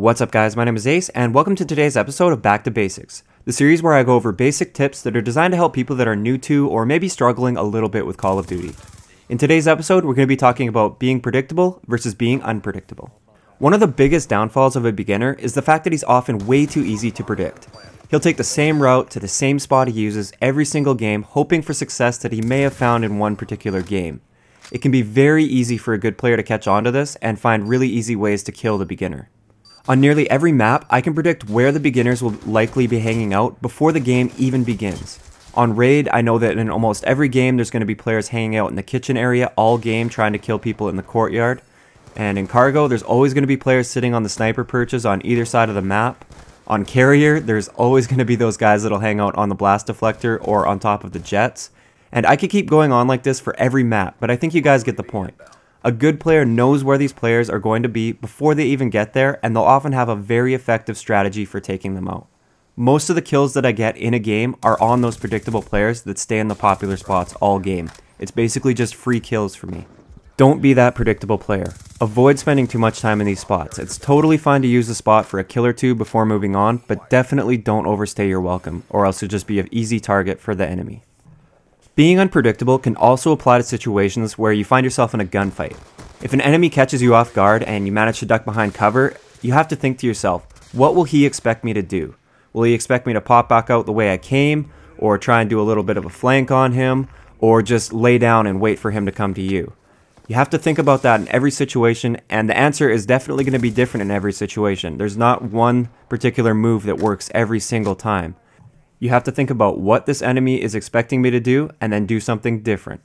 What's up guys, my name is Ace and welcome to today's episode of Back to Basics, the series where I go over basic tips that are designed to help people that are new to or maybe struggling a little bit with Call of Duty. In today's episode, we're going to be talking about being predictable versus being unpredictable. One of the biggest downfalls of a beginner is the fact that he's often way too easy to predict. He'll take the same route to the same spot he uses every single game, hoping for success that he may have found in one particular game. It can be very easy for a good player to catch on to this and find really easy ways to kill the beginner. On nearly every map, I can predict where the beginners will likely be hanging out before the game even begins. On Raid, I know that in almost every game there's going to be players hanging out in the kitchen area all game trying to kill people in the courtyard. And in Cargo, there's always going to be players sitting on the sniper perches on either side of the map. On Carrier, there's always going to be those guys that'll hang out on the blast deflector or on top of the jets. And I could keep going on like this for every map, but I think you guys get the point. A good player knows where these players are going to be before they even get there, and they'll often have a very effective strategy for taking them out. Most of the kills that I get in a game are on those predictable players that stay in the popular spots all game. It's basically just free kills for me. Don't be that predictable player. Avoid spending too much time in these spots. It's totally fine to use the spot for a kill or two before moving on, but definitely don't overstay your welcome, or else you'll just be an easy target for the enemy. Being unpredictable can also apply to situations where you find yourself in a gunfight. If an enemy catches you off guard and you manage to duck behind cover, you have to think to yourself, what will he expect me to do? Will he expect me to pop back out the way I came, or try and do a little bit of a flank on him, or just lay down and wait for him to come to you? You have to think about that in every situation, and the answer is definitely going to be different in every situation. There's not one particular move that works every single time. You have to think about what this enemy is expecting me to do and then do something different.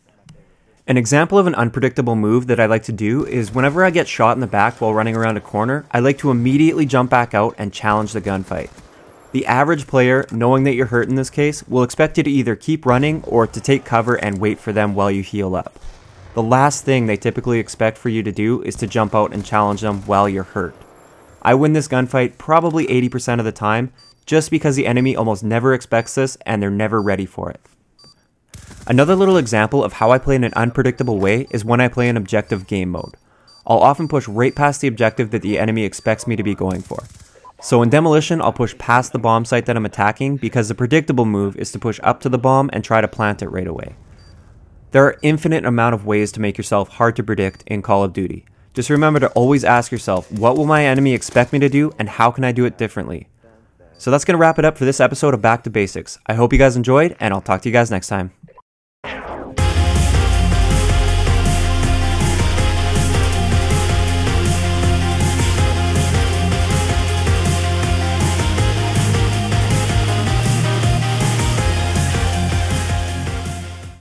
An example of an unpredictable move that I like to do is whenever I get shot in the back while running around a corner, I like to immediately jump back out and challenge the gunfight. The average player, knowing that you're hurt in this case, will expect you to either keep running or to take cover and wait for them while you heal up. The last thing they typically expect for you to do is to jump out and challenge them while you're hurt. I win this gunfight probably 80% of the time, just because the enemy almost never expects this and they're never ready for it. Another little example of how I play in an unpredictable way is when I play in objective game mode. I'll often push right past the objective that the enemy expects me to be going for. So in Demolition, I'll push past the bomb site that I'm attacking because the predictable move is to push up to the bomb and try to plant it right away. There are infinite amount of ways to make yourself hard to predict in Call of Duty. Just remember to always ask yourself, what will my enemy expect me to do and how can I do it differently? So that's going to wrap it up for this episode of Back to Basics. I hope you guys enjoyed, and I'll talk to you guys next time.